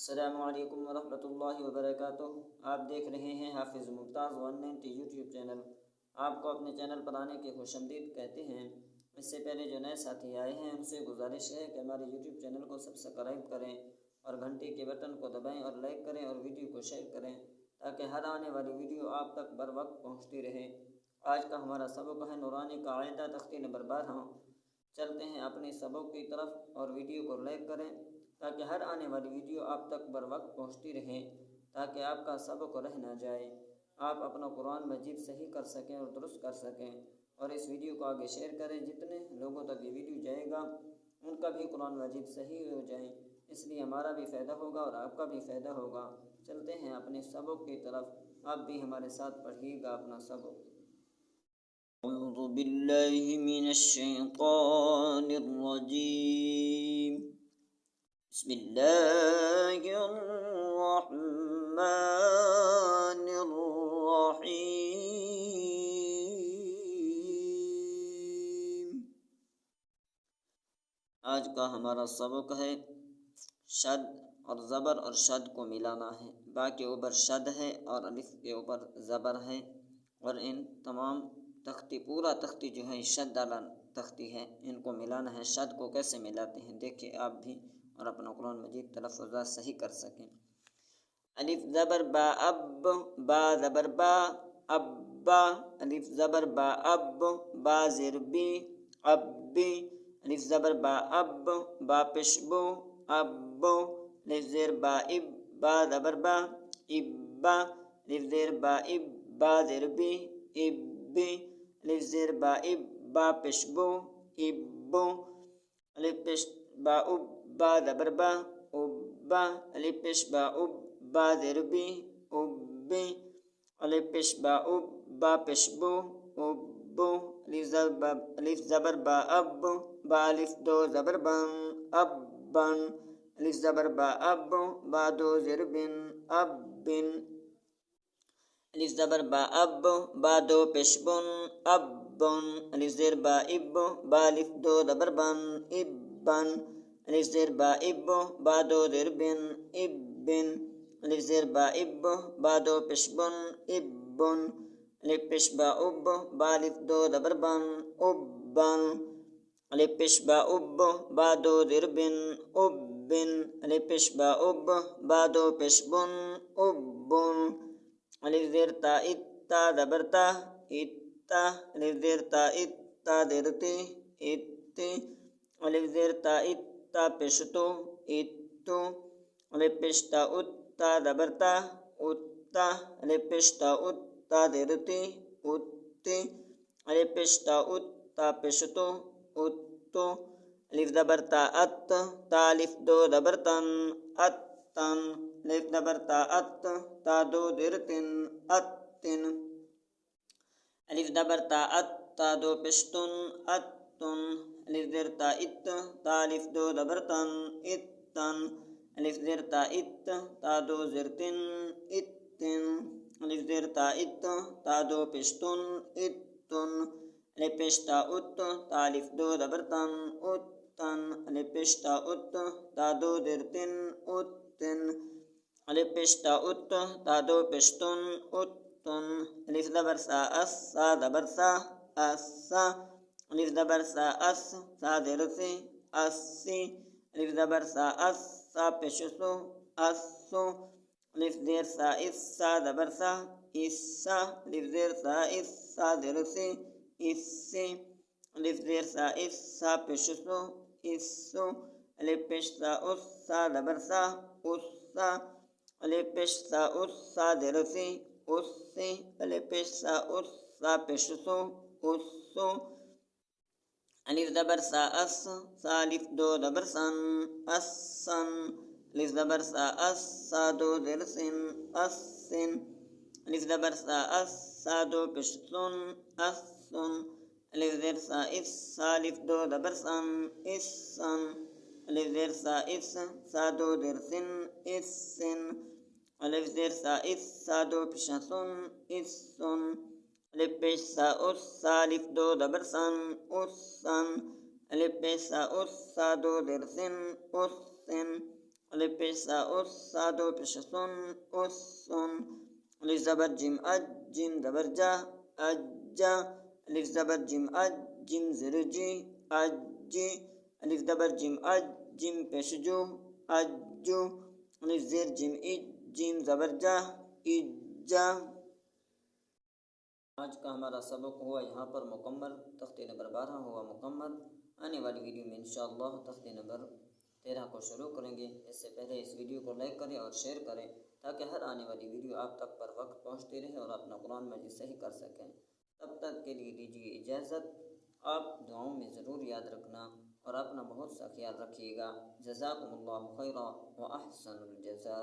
अस्सलामु अलैकुम वरहमतुल्लाहि वबरकातुहू। आप देख रहे हैं हाफिज़ मुमताज़ 190 यूट्यूब चैनल। आपको अपने चैनल पर आने के खुशआमदीद कहते हैं। इससे पहले जो नए साथी आए हैं उनसे गुजारिश है कि हमारे यूट्यूब चैनल को सब्सक्राइब करें और घंटी के बटन को दबाएं और लाइक करें और वीडियो को शेयर करें ताकि हर आने वाली वीडियो आप तक बर वक्त पहुँचती रहे। आज का हमारा सबक है नूरानी कायदा तख्ती नंबर 12। चलते हैं अपने सबक की तरफ और वीडियो को लाइक करें ताकि हर आने वाली वीडियो आप तक बर वक्त पहुँचती रहे, ताकि आपका सबक रह ना जाए, आप अपना कुरान मजीद सही कर सकें और दुरुस्त कर सकें। और इस वीडियो को आगे शेयर करें, जितने लोगों तक ये वीडियो जाएगा उनका भी कुरान मजीद सही हो जाए, इसलिए हमारा भी फ़ायदा होगा और आपका भी फ़ायदा होगा। चलते हैं अपने सबक की तरफ, आप भी हमारे साथ पढ़िएगा अपना सबक। अऊज़ु बिल्लाहि मिनश शैतानिर रजीम। बिस्मिल्लाहिर्रहमानिर्रहीम। आज का हमारा सबक है शद और ज़बर और शद को मिलाना है। बा के ऊपर शद है और अलिफ के ऊपर ज़बर है और इन तमाम तख्ती पूरा तख्ती जो है शद वाला तख्ती है, इनको मिलाना है। शद को कैसे मिलाते हैं देखिए आप भी और अपना कुरान मजीद तलफ़्फ़ुज़ात सही कर सकें। अलिफ ज़बर बा अब, बा ज़बर बा अब्बा, अलिफ ज़बर बा अब, बा ज़ेर बी अब्बी, अलिफ ज़बर बा अब, बा पेशबो अब्बो, अलिफ ज़ेर बा इब, बा ज़बर बा इब्बा, अलिफ ज़ेर बा इब, बा ज़ेर बी इब्बी, अलिफ ज़ेर बा इब, बा पेशबो इब्बो, अलिफ पेश बा उब, बा ज़बर बा उब्बा, अलिफ पेश बा उब, बा ज़ेर बी उब्बी, अलिफ पेश बा उब, बा पेशबो उब्बो, अलिफ ज़बर बा अब, बा अलिफ दो ज़बर बन अब्बन, अलिफ ज़बर बा अब, बा दो ज़ेर बिन अब्बिन, अलिफ ज़बर बा अब, बा दो पेशबुन अब्बुन, अलिफ ज़ेर बा इब, बा अलिफ दो ज़बर बन इब्बन, अलिफ ज़ेर बा इब, बा दो ज़ेर बिन इब्बिन, अलिफ ज़ेर बा इब, बा दो पेशबुन इब्बुन, अलिफ पेश बा उब, बा अलिफ दो ज़बर बन उब्बन, अलिफ पेश बा उब, बा दो ज़ेर बिन उब्बिन, अलिफ पेश बा उब, बा दो पेशबुन उब्बुन, अलिफ ज़ेर ता इत्ता ज़बर ता इत्ता, अलिफ ज़ेर ता इत्ता ज़ेर ती इत्ती, अलिफ ज़ेर ता इत्ता पेशतो इत्तो, अलिफ पेश ता उत्ता ज़बर ता उत्ता, अलिफ पेश ता उत्ता ज़ेर ती उत्ती, अलिफ पेश ता उत्ता पेशतो उत्तो, अलिफ ज़बर ता अत, ता अलिफ दो ज़बर तन अत्तन, अलिफ ज़बर ता अत, ता दो ज़ेर तिन अत्तिन, अलिफ ज़बर ता अत, ता दो पेशतुन अत्तुन, अलिफ ज़ेर ता इत, ता अलिफ दो ज़बर तन इत्तन, अलिफ ज़ेर ता इत, ता दो ज़ेर तिन इत्तिन, अलिफ ज़ेर ता इत, ता दो पेशतुन इत्तुन, अलिफ पेश ता उत, ता अलिफ दो ज़बर तन उत्तन, अलिफ पेश ता उत, ता दो ज़ेर तिन उत्तिन, अलिफ पेश ता उत, ता दो पेशतुन उत्तुन, अलिफ ज़बर सा अस, सा ज़बर सा अस्सा, अलिफ ज़बर सा अस, सा ज़ेर से अस्सी, अलिफ ज़बर सा अस, सा पेशसो अस्सो, अलिफ ज़ेर सा इस, सा ज़बर सा इस्सा, अलिफ ज़ेर सा इस, सा ज़ेर से इससे, अलिफ ज़ेर सा इस, सा पेशसो इस्सो, अलिफ पेश सा उस, सा ज़बर सा उस्सा, अलिफ पेश सा उस, सा ज़ेर से उससे, अलिफ पेश सा उस, सा पेशसो उस्सो, अलिफ ज़बर सा अस, सा अलिफ दो ज़बर सन अस्सन, अलिफ ज़बर सा अस, सा दो ज़ेर सिन अस्सिन, अलिफ ज़बर सा अस, सा दो पेशतुन अस्सुन, अलिफ ज़ेर सा इस, सा अलिफ दो ज़बर सन इस्सन, अलिफ ज़ेर सा इस, सा दो ज़ेर सिन इस्सिन, अलिफ ज़ेर सा इस, सा दो पेशतुन इस्सुन, अलिफ पेश सा उस, सा अलिफ दो ज़बर सन उस्सन, अलिफ पेश सा उस, सा दो ज़ेर सिन उस्सिन, अलिफ पेश सा उस सा दो पेश सुन उस सुन अलिफ ज़बर जिम अज जिम ज़बर जा अज्जा अलिफ ज़बर जिम अज जिम ज़र जी अज्जी अलिफ ज़बर जिम अज जिम पेश जो अज्जू अलिफ ज़ेर जिम इज जिम ज़बर जा इज्जा। आज का हमारा सबक हुआ यहाँ पर मुकम्मल। तख्ते नंबर 12 हुआ मुकम्मल। आने वाली वीडियो में इंशाअल्लाह तख्ते नंबर 13 को शुरू करेंगे। इससे पहले इस वीडियो को लाइक करें और शेयर करें ताकि हर आने वाली वीडियो आप तक पर वक्त पहुँचती रहे और अपना कुरान मजीद सही कर सकें। तब तक के लिए दीजिए इजाज़त। आप दुआओं में ज़रूर याद रखना और अपना बहुत सा ख्याल रखिएगा। जज़ाकुमुल्लाहु खैरा व अहसनुल जज़ा।